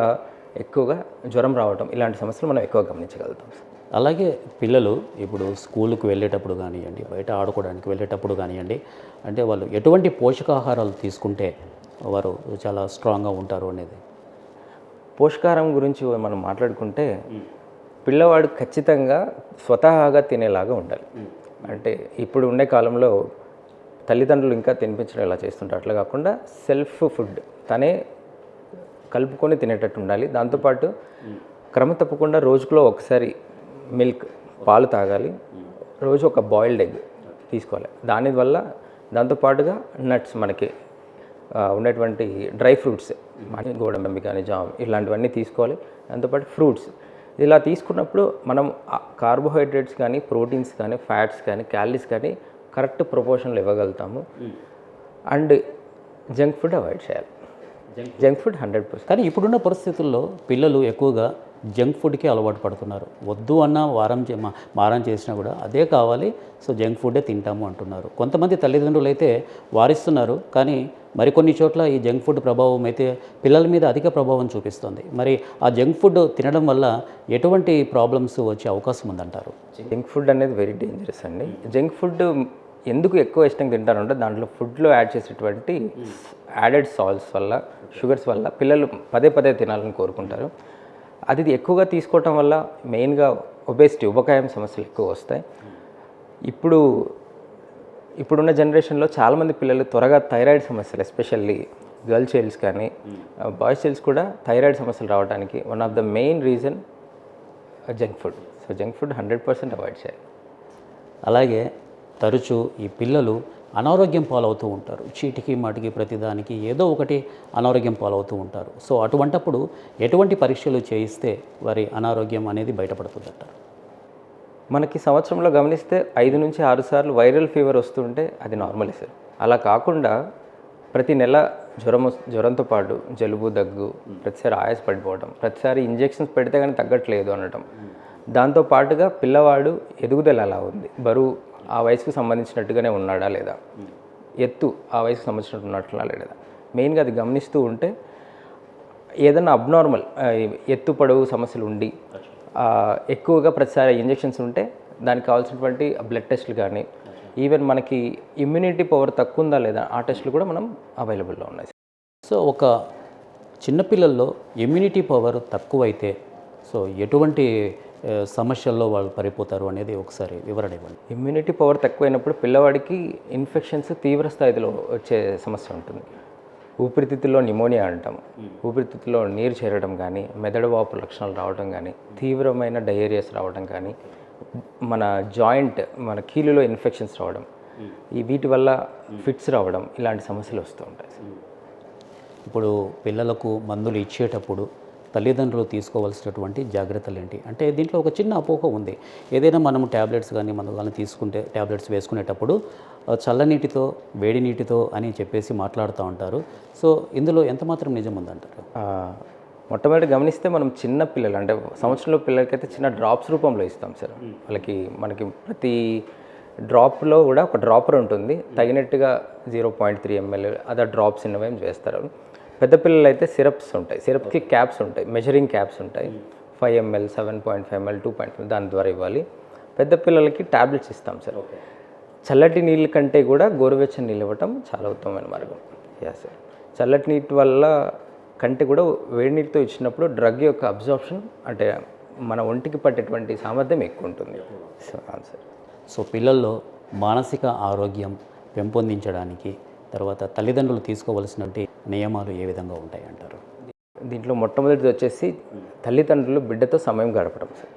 ఎక్కువగా జ్వరం రావటం, ఇలాంటి సమస్యలు మనం ఎక్కువ గమనించగలుగుతాం. అలాగే పిల్లలు ఇప్పుడు స్కూలుకు వెళ్ళేటప్పుడు కానివ్వండి, బయట ఆడుకోవడానికి వెళ్ళేటప్పుడు కానివ్వండి, అంటే వాళ్ళు ఎటువంటి పోషకాహారాలు తీసుకుంటే వారు చాలా స్ట్రాంగ్గా ఉంటారు అనేది? పోషకాహారం గురించి మనం మాట్లాడుకుంటే పిల్లవాడు ఖచ్చితంగా స్వతహాగా తినేలాగా ఉండాలి. అంటే ఇప్పుడు ఉండే కాలంలో తల్లిదండ్రులు ఇంకా తినిపించడం ఎలా చేస్తుంటారు, అట్లా కాకుండా సెల్ఫ్ ఫుడ్ తనే కలుపుకొని తినేటట్టు ఉండాలి. దాంతోపాటు క్రమం తప్పకుండా రోజులో ఒకసారి మిల్క్, పాలు తాగాలి. రోజు ఒక బాయిల్డ్ ఎగ్ తీసుకోవాలి. దానివల్ల దాంతోపాటుగా నట్స్, మనకి ఉన్నటువంటి డ్రై ఫ్రూట్స్, గోడంబి కానీ జామ్ ఇలాంటివన్నీ తీసుకోవాలి. దాంతోపాటు ఫ్రూట్స్ ఇలా తీసుకున్నప్పుడు మనం కార్బోహైడ్రేట్స్ కానీ, ప్రోటీన్స్ కానీ, ఫ్యాట్స్ కానీ, క్యాలరీస్ కానీ కరెక్ట్ ప్రపోర్షన్లో ఇవ్వగలుగుతాము. అండ్ జంక్ ఫుడ్ అవాయిడ్ చేయాలి. Junk food 100%. కానీ ఇప్పుడున్న పరిస్థితుల్లో పిల్లలు ఎక్కువగా జంక్ ఫుడ్కి అలవాటు పడుతున్నారు. వద్దు అన్న మారం చేసినా కూడా అదే కావాలి, సో జంక్ ఫుడ్డే తింటాము అంటున్నారు. కొంతమంది తల్లిదండ్రులు అయితే వారిస్తున్నారు, కానీ మరికొన్ని చోట్ల ఈ జంక్ ఫుడ్ ప్రభావం అయితే పిల్లల మీద అధిక ప్రభావం చూపిస్తుంది. మరి ఆ జంక్ ఫుడ్ తినడం వల్ల ఎటువంటి ప్రాబ్లమ్స్ వచ్చే అవకాశం ఉందంటారు? జంక్ ఫుడ్ అనేది వెరీ డేంజరస్ అండి. జంక్ ఫుడ్ ఎందుకు ఎక్కువ ఇష్టంగా తింటారంటే దాంట్లో ఫుడ్లో యాడ్ చేసేటువంటి యాడెడ్ సాల్ట్స్ వల్ల, షుగర్స్ వల్ల పిల్లలు పదే తినాలని కోరుకుంటారు. అది ఎక్కువగా తీసుకోవటం వల్ల మెయిన్గా ఒబేసిటీ ఉబకాయం సమస్యలు ఎక్కువ వస్తాయి. ఇప్పుడున్న జనరేషన్లో చాలామంది పిల్లలు త్వరగా థైరాయిడ్ సమస్యలు, ఎస్పెషల్లీ గర్ల్ చైల్డ్స్ కానీ బాయ్స్ చైల్డ్స్ కూడా థైరాయిడ్ సమస్యలు రావడానికి one of the main reason junk food. So junk food 100% avoid చేయాలి. అలాగే తరచూ ఈ పిల్లలు అనారోగ్యం పాలవుతూ ఉంటారు. చీటికి మాటికి ప్రతిదానికి ఏదో ఒకటి అనారోగ్యం పాలవుతూ ఉంటారు. సో అటువంటప్పుడు ఎటువంటి పరీక్షలు చేయిస్తే వారి అనారోగ్యం అనేది బయటపడుతుందంటారు? మనకి సంవత్సరంలో గమనిస్తే 5 నుంచి 6 సార్లు వైరల్ ఫీవర్ వస్తుంటే అది నార్మలే సార్. అలా కాకుండా ప్రతి నెల జ్వరంతో పాటు జలుబు, దగ్గు, ప్రతిసారి ఆయాస పడిపోవడం, ప్రతిసారి ఇంజెక్షన్స్ పెడితే కానీ తగ్గట్లేదు అనడం, దాంతో పాటుగా పిల్లవాడు ఎదుగుదల ఎలా ఉంది, బరువు ఆ వయసుకు సంబంధించినట్టుగానే ఉన్నాడా లేదా, ఎత్తు ఆ వయసుకు సంబంధించినట్టు ఉన్నట్లా లేదా, మెయిన్గా అది గమనిస్తూ ఉంటే ఏదైనా అబ్నార్మల్ ఎత్తు పొడవు సమస్యలు ఉండి ఎక్కువగా ప్రతిసారి ఇంజెక్షన్స్ ఉంటే దానికి కావాల్సినటువంటి బ్లడ్ టెస్టులు కానీ ఈవెన్ మనకి ఇమ్యూనిటీ పవర్ తక్కువ ఉందా లేదా ఆ టెస్టులు కూడా మనం అవైలబుల్లో ఉన్నాయి. సో ఒక చిన్నపిల్లల్లో ఇమ్యూనిటీ పవర్ తక్కువైతే సో ఎటువంటి సమస్యల్లో వాళ్ళు పడిపోతారు అనేది ఒకసారి వివరణ ఇవ్వండి. ఇమ్యూనిటీ పవర్ తక్కువైనప్పుడు పిల్లవాడికి ఇన్ఫెక్షన్స్ తీవ్ర స్థాయిలో వచ్చే సమస్య ఉంటుంది. ఊపిరితిత్తుల్లో నిమోనియా అంటాం, ఊపిరితిత్తుల్లో నీరు చేరడం కానీ, మెదడు వాపు లక్షణాలు రావడం కానీ, తీవ్రమైన డయేరియాస్ రావడం కానీ, మన జాయింట్ మన కీలులో ఇన్ఫెక్షన్స్ రావడం, వీటి వల్ల ఫిట్స్ రావడం, ఇలాంటి సమస్యలు వస్తూ ఉంటాయి. ఇప్పుడు పిల్లలకు మందులు ఇచ్చేటప్పుడు తల్లిదండ్రులు తీసుకోవాల్సినటువంటి జాగ్రత్తలు ఏంటి? అంటే దీంట్లో ఒక చిన్న అపోహ ఉంది. ఏదైనా మనం ట్యాబ్లెట్స్ కానీ మందులు కానీ తీసుకుంటే ట్యాబ్లెట్స్ వేసుకునేటప్పుడు చల్లనీటితో వేడి నీటితో అని చెప్పేసి మాట్లాడుతూ ఉంటారు. సో ఇందులో ఎంత మాత్రం నిజం ఉందంటారు? మొట్టమొదటి గమనిస్తే మనం చిన్న పిల్లలు అంటే సంవత్సరంలో పిల్లలకైతే చిన్న డ్రాప్స్ రూపంలో ఇస్తాం సార్. మనకి ప్రతి డ్రాప్లో కూడా ఒక డ్రాపర్ ఉంటుంది, తగినట్టుగా 0.3 ml అదర్ డ్రాప్స్ ఇన్నవేం చేస్తారు. పెద్ద పిల్లలు అయితే సిరప్స్ ఉంటాయి, సిరప్కి క్యాప్స్ ఉంటాయి, మెజరింగ్ క్యాప్స్ ఉంటాయి, 5 ml, 7.5 ml, 2.5 దాని ద్వారా ఇవ్వాలి. పెద్ద పిల్లలకి ట్యాబ్లెట్స్ ఇస్తాం సార్. చల్లటి నీళ్ళ కంటే కూడా గోరువెచ్చని నీళ్ళు ఇవ్వటం చాలా ఉత్తమమైన మార్గం. సార్ చల్లటి నీటి వల్ల కంటే కూడా వేడి నీటితో ఇచ్చినప్పుడు డ్రగ్ యొక్క అబ్జార్ప్షన్ అంటే మన ఒంటికి పట్టేటువంటి సామర్థ్యం ఎక్కువ ఉంటుంది. సో పిల్లల్లో మానసిక ఆరోగ్యం పెంపొందించడానికి తర్వాత తల్లిదండ్రులు తీసుకోవాల్సినటువంటి నియమాలు ఏ విధంగా ఉంటాయి అంటారు? దీంట్లో మొట్టమొదటిది వచ్చేసి తల్లిదండ్రులు బిడ్డతో సమయం గడపడం సార్.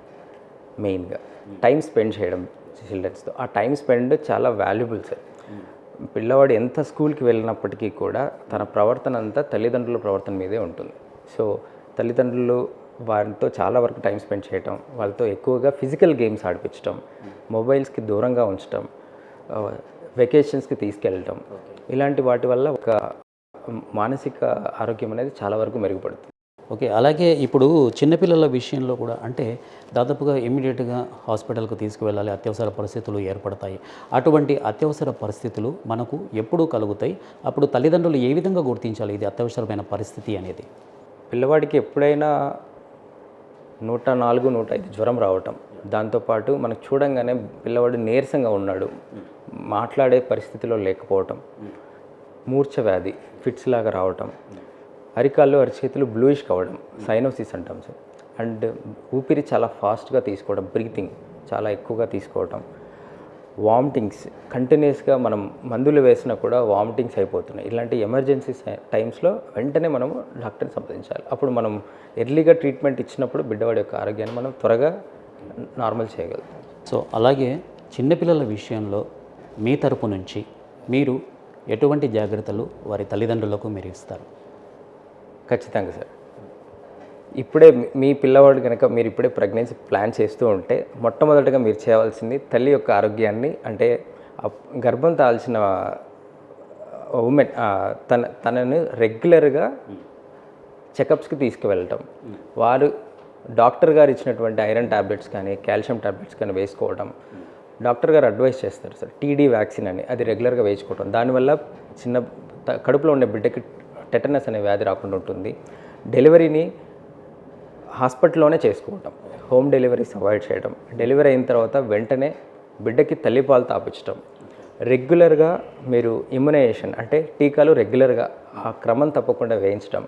మెయిన్గా టైం స్పెండ్ చేయడం చిల్డ్రన్స్తో. ఆ టైం స్పెండ్ చాలా వాల్యుబుల్ సార్. పిల్లవాడు ఎంత స్కూల్కి వెళ్ళినప్పటికీ కూడా తన ప్రవర్తన అంతా తల్లిదండ్రుల ప్రవర్తన మీదే ఉంటుంది. సో తల్లిదండ్రులు వారితో చాలా వరకు టైం స్పెండ్ చేయటం, వాళ్ళతో ఎక్కువగా ఫిజికల్ గేమ్స్ ఆడిపించడం, మొబైల్స్కి దూరంగా ఉంచడం, వెకేషన్స్కి తీసుకెళ్ళటం, ఇలాంటి వాటి వల్ల ఒక మానసిక ఆరోగ్యం అనేది చాలా వరకు మెరుగుపడుతుంది. ఓకే. అలాగే ఇప్పుడు చిన్నపిల్లల విషయంలో కూడా అంటే దాదాపుగా ఇమ్మీడియట్గా హాస్పిటల్కి తీసుకువెళ్ళాలి, అత్యవసర పరిస్థితులు ఏర్పడతాయి. అటువంటి అత్యవసర పరిస్థితులు మనకు ఎప్పుడు కలుగుతాయి? అప్పుడు తల్లిదండ్రులు ఏ విధంగా గుర్తించాలి ఇది అత్యవసరమైన పరిస్థితి అనేది? పిల్లవాడికి ఎప్పుడైనా 104, 105 జ్వరం రావటం, దాంతోపాటు మనకు చూడంగానే పిల్లవాడు నీరసంగా ఉన్నాడు, మాట్లాడే పరిస్థితిలో లేకపోవటం, మూర్ఛ వ్యాధి ఫిట్స్ లాగా రావటం, అరికాళ్ళు అరిచేతులు బ్లూయిష్ కావడం, సైనోసిస్ అంటాం సార్. అండ్ ఊపిరి చాలా ఫాస్ట్గా తీసుకోవడం, బ్రీతింగ్ చాలా ఎక్కువగా తీసుకోవటం, వామిటింగ్స్ కంటిన్యూస్గా మనం మందులు వేసినా కూడా వామిటింగ్స్ అయిపోతున్నాయి. ఇలాంటి ఎమర్జెన్సీ టైమ్స్లో వెంటనే మనము డాక్టర్ని సంప్రదించాలి. అప్పుడు మనం ఎర్లీగా ట్రీట్మెంట్ ఇచ్చినప్పుడు బిడ్డవాడి యొక్క ఆరోగ్యాన్ని మనం త్వరగా నార్మల్ చేయగలుగుతాం. సో అలాగే చిన్నపిల్లల విషయంలో మీ తరపు నుంచి మీరు ఎటువంటి జాగ్రత్తలు వారి తల్లిదండ్రులకు మీరు ఇస్తారు? ఖచ్చితంగా సార్. ఇప్పుడే మీ పిల్లవాడు కనుక మీరు ఇప్పుడే ప్రెగ్నెన్సీ ప్లాన్ చేస్తూ ఉంటే మొట్టమొదటిగా మీరు చేయవలసింది తల్లి యొక్క ఆరోగ్యాన్ని అంటే గర్భం దాల్చిన ఉమెన్ తనను రెగ్యులర్గా చెకప్స్కి తీసుకువెళ్ళటం, వారు డాక్టర్ గారు ఇచ్చినటువంటి ఐరన్ ట్యాబ్లెట్స్ కానీ కాల్షియం ట్యాబ్లెట్స్ కానీ వేసుకోవడం, డాక్టర్ గారు అడ్వైస్ చేస్తారు సార్. టీడీ వ్యాక్సిన్ అని అది రెగ్యులర్గా వేసుకోవడం, దానివల్ల చిన్న కడుపులో ఉండే బిడ్డకి టెటనస్ అనే వ్యాధి రాకుండా ఉంటుంది. డెలివరీని హాస్పిటల్లోనే చేసుకోవటం, హోమ్ డెలివరీస్ అవాయిడ్ చేయడం, డెలివరీ అయిన తర్వాత వెంటనే బిడ్డకి తల్లిపాలు తాపించడం, రెగ్యులర్గా మీరు ఇమ్యునైజేషన్ అంటే టీకాలు రెగ్యులర్గా ఆ క్రమం తప్పకుండా వేయించడం,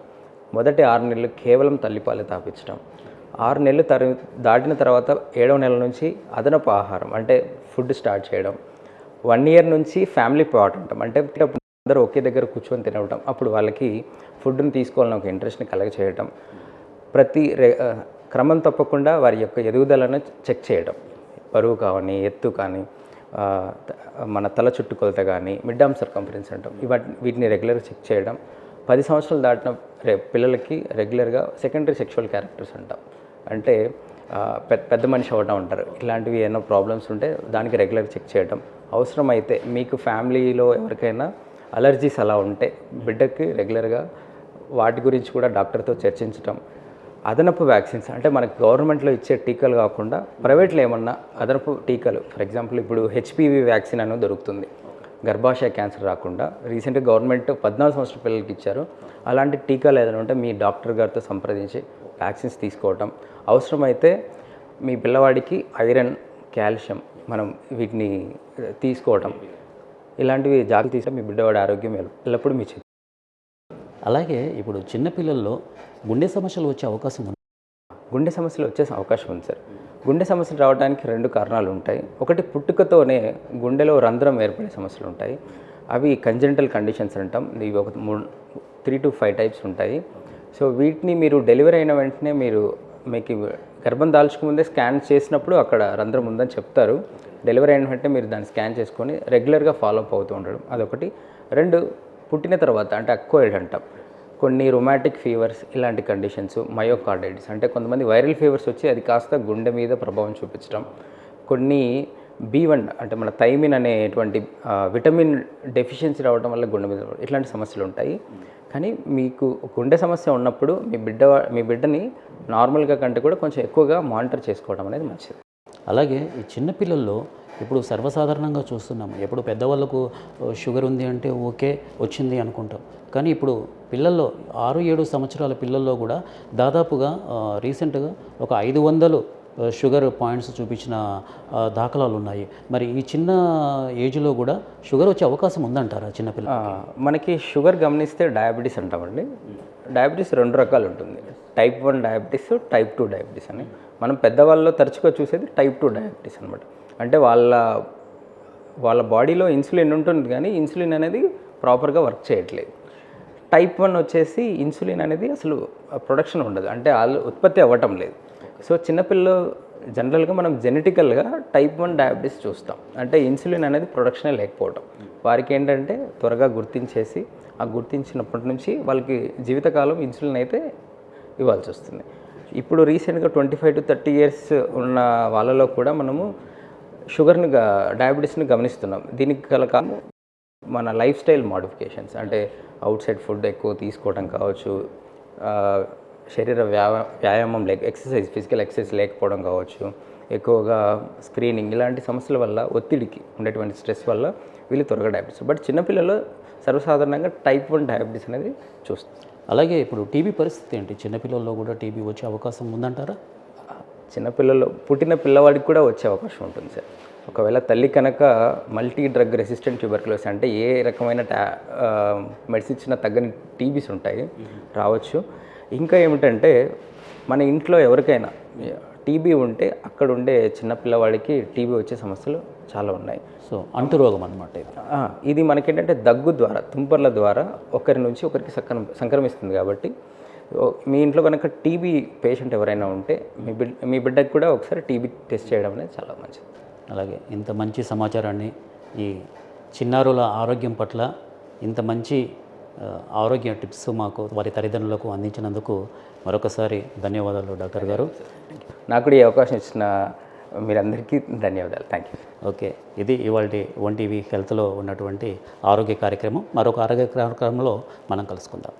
మొదటి 6 నెలలు కేవలం తల్లిపాలు తాపించడం, 6 నెలలు దాటిన తర్వాత 7వ నెల నుంచి అదనపు ఆహారం అంటే ఫుడ్ స్టార్ట్ చేయడం. 1 ఇయర్ నుంచి ఫ్యామిలీ పాట్ అంటాం. అంటే అందరూ ఒకే దగ్గర కూర్చొని తినడం. అప్పుడు వాళ్ళకి ఫుడ్ని తీసుకోవాలని ఒక ఇంట్రెస్ట్ని కలగచేయటం. క్రమం తప్పకుండా వారి యొక్క ఎదుగుదలను చెక్ చేయడం. బరువు కానీ, ఎత్తు కానీ, మన తల చుట్టుకొలత కానీ, మిడ్ ఆర్మ్ సర్కంఫరెన్స్ అంటాం. వీటిని రెగ్యులర్గా చెక్ చేయడం. 10 సంవత్సరాలు దాటిన పిల్లలకి రెగ్యులర్గా సెకండరీ సెక్షువల్ క్యారెక్టర్స్ అంటాం. అంటే పెద్ద మనిషి అవ్వడం ఉంటారు. ఇలాంటివి ఏమైనా ప్రాబ్లమ్స్ ఉంటే దానికి రెగ్యులర్గా చెక్ చేయడం. అవసరమైతే మీకు ఫ్యామిలీలో ఎవరికైనా అలర్జీస్ అలా ఉంటే బిడ్డకి రెగ్యులర్గా వాటి గురించి కూడా డాక్టర్తో చర్చించడం. అదనపు వ్యాక్సిన్స్ అంటే మనకు గవర్నమెంట్లో ఇచ్చే టీకాలు కాకుండా ప్రైవేట్లో ఏమన్నా అదనపు టీకాలు, ఫర్ ఎగ్జాంపుల్ ఇప్పుడు హెచ్పివి వ్యాక్సిన్ అనేది దొరుకుతుంది గర్భాశయ క్యాన్సర్ రాకుండా. రీసెంట్గా గవర్నమెంట్ 14 సంవత్సరాల పిల్లలకి ఇచ్చారు. అలాంటి టీకాలు ఏదైనా ఉంటే మీ డాక్టర్ గారితో సంప్రదించి వ్యాక్సిన్స్ తీసుకోవటం. అవసరమైతే మీ పిల్లవాడికి ఐరన్, కాల్షియం మనం వీటిని తీసుకోవటం. ఇలాంటివి జాగ్రత్త తీసుకుంటే మీ బిడ్డవాడి ఆరోగ్యం ఎల్లప్పుడూ మీ చేతి. అలాగే ఇప్పుడు చిన్నపిల్లల్లో గుండె సమస్యలు వచ్చే అవకాశం ఉంది. గుండె సమస్యలు వచ్చే అవకాశం ఉంది సార్. గుండె సమస్యలు రావడానికి 2 కారణాలు ఉంటాయి. ఒకటి పుట్టుకతోనే గుండెలో రంధ్రం ఏర్పడే సమస్యలు ఉంటాయి. అవి కంజెంటల్ కండిషన్స్ అంటాం. ఇవి ఒక 3 to 5 టైప్స్ ఉంటాయి. సో వీటిని మీరు డెలివరీ అయిన వెంటనే మీకు గర్భం దాల్చుకుముందే స్కాన్ చేసినప్పుడు అక్కడ రంధ్రం ఉందని చెప్తారు. డెలివరీ అయిన వెంటనే మీరు దాన్ని స్కాన్ చేసుకొని రెగ్యులర్గా ఫాలోఅప్ అవుతూ ఉండడం అదొకటి. 2 పుట్టిన తర్వాత అంటే అక్వైర్డ్ అంటాం. కొన్ని రొమాటిక్ ఫీవర్స్ ఇలాంటి కండిషన్స్, మయోకార్డైటిస్ అంటే కొంతమంది వైరల్ ఫీవర్స్ వచ్చి అది కాస్త గుండె మీద ప్రభావం చూపించడం. కొన్ని B1 అంటే మన థైమిన్ అనేటువంటి విటమిన్ డెఫిషియన్సీ రావడం వల్ల గుండె మీద ఇట్లాంటి సమస్యలు ఉంటాయి. కానీ మీకు గుండె సమస్య ఉన్నప్పుడు మీ బిడ్డని నార్మల్గా కంటే కూడా కొంచెం ఎక్కువగా మానిటర్ చేసుకోవడం అనేది మంచిది. అలాగే ఈ చిన్నపిల్లల్లో ఇప్పుడు సర్వసాధారణంగా చూస్తున్నాము. ఎప్పుడు పెద్దవాళ్ళకు షుగర్ ఉంది అంటే ఓకే వచ్చింది అనుకుంటాం. కానీ ఇప్పుడు పిల్లల్లో 6-7 సంవత్సరాల పిల్లల్లో కూడా దాదాపుగా రీసెంట్గా ఒక 500 షుగర్ పాయింట్స్ చూపించిన దాఖలాలు ఉన్నాయి. మరి ఈ చిన్న ఏజ్లో కూడా షుగర్ వచ్చే అవకాశం ఉందంటారా చిన్నపిల్లలు? మనకి షుగర్ గమనిస్తే డయాబెటీస్ అంటామండి. డయాబెటీస్ 2 రకాలు ఉంటుంది. టైప్ 1 డయాబెటీస్, టైప్ 2 డయాబెటీస్ అని. మనం పెద్దవాళ్ళలో తరచుగా చూసేది టైప్ 2 డయాబెటీస్ అనమాట. అంటే వాళ్ళ బాడీలో ఇన్సులిన్ ఉంటుంది కానీ ఇన్సులిన్ అనేది ప్రాపర్గా వర్క్ చేయట్లేదు. టైప్ 1 వచ్చేసి ఇన్సులిన్ అనేది అసలు ప్రొడక్షన్ ఉండదు, అంటే వాళ్ళు ఉత్పత్తి అవ్వటం లేదు. సో చిన్నపిల్లలు జనరల్గా మనం జెనెటికల్గా టైప్ 1 డయాబెటీస్ చూస్తాం. అంటే ఇన్సులిన్ అనేది ప్రొడక్షనే లేకపోవడం. వారికి ఏంటంటే త్వరగా గుర్తించేసి ఆ గుర్తించినప్పటి నుంచి వాళ్ళకి జీవితకాలం ఇన్సులిన్ అయితే ఇవ్వాల్సి వస్తుంది. ఇప్పుడు రీసెంట్గా 25 to 30 years ఉన్న వాళ్ళలో కూడా మనము డయాబెటీస్ని గమనిస్తున్నాం. దీనికి గల కారణం మన లైఫ్ స్టైల్ మోడిఫికేషన్స్, అంటే అవుట్ సైడ్ ఫుడ్ ఎక్కువ తీసుకోవడం కావచ్చు, శరీర వ్యాయామం ఫిజికల్ ఎక్సర్సైజ్ లేకపోవడం కావచ్చు, ఎక్కువగా స్క్రీనింగ్ ఇలాంటి సమస్యల వల్ల, ఒత్తిడికి ఉండేటువంటి స్ట్రెస్ వల్ల వీళ్ళు త్వరగా డయాబెటీస్. బట్ చిన్నపిల్లలు సర్వసాధారణంగా టైప్ 1 డయాబెటీస్ అనేది చూస్తాం. అలాగే ఇప్పుడు టీబీ పరిస్థితి ఏంటి? చిన్నపిల్లల్లో కూడా టీబీ వచ్చే అవకాశం ఉందంటారా? చిన్నపిల్లల్లో పుట్టిన పిల్లవాడికి కూడా వచ్చే అవకాశం ఉంటుంది సార్. ఒకవేళ తల్లి కనుక మల్టీ డ్రగ్ రెసిస్టెంట్ ట్యూబర్క్యులోసిస్ అంటే ఏ రకమైన మెడిసిన్ ఇచ్చినా తగ్గని టీబీస్ ఉంటాయి, రావచ్చు. ఇంకా ఏమిటంటే మన ఇంట్లో ఎవరికైనా టీబీ ఉంటే అక్కడ ఉండే చిన్నపిల్లవాడికి టీబీ వచ్చే సమస్యలు చాలా ఉన్నాయి. సో అంటురోగం అనమాట ఇది మనకేంటంటే దగ్గు ద్వారా, తుంపర్ల ద్వారా ఒకరి నుంచి ఒకరికి సంక్రమిస్తుంది. కాబట్టి మీ ఇంట్లో కనుక టీబీ పేషెంట్ ఎవరైనా ఉంటే మీ బిడ్డకి కూడా ఒకసారి టీబీ టెస్ట్ చేయడం అనేది చాలా మంచిది. అలాగే ఇంత మంచి సమాచారాన్ని ఈ చిన్నారుల ఆరోగ్యం పట్ల ఇంత మంచి ఆరోగ్య టిప్స్ మాకు వారి తల్లిదండ్రులకు అందించినందుకు మరొకసారి ధన్యవాదాలు డాక్టర్ గారు. నాకు కూడా ఈ అవకాశం ఇచ్చిన మీరందరికీ ధన్యవాదాలు. Thank you. ఓకే, ఇది ఇవాల్టి ONTV హెల్త్లో ఉన్నటువంటి ఆరోగ్య కార్యక్రమం. మరొక ఆరోగ్య కార్యక్రమంలో మనం కలుసుకుందాం.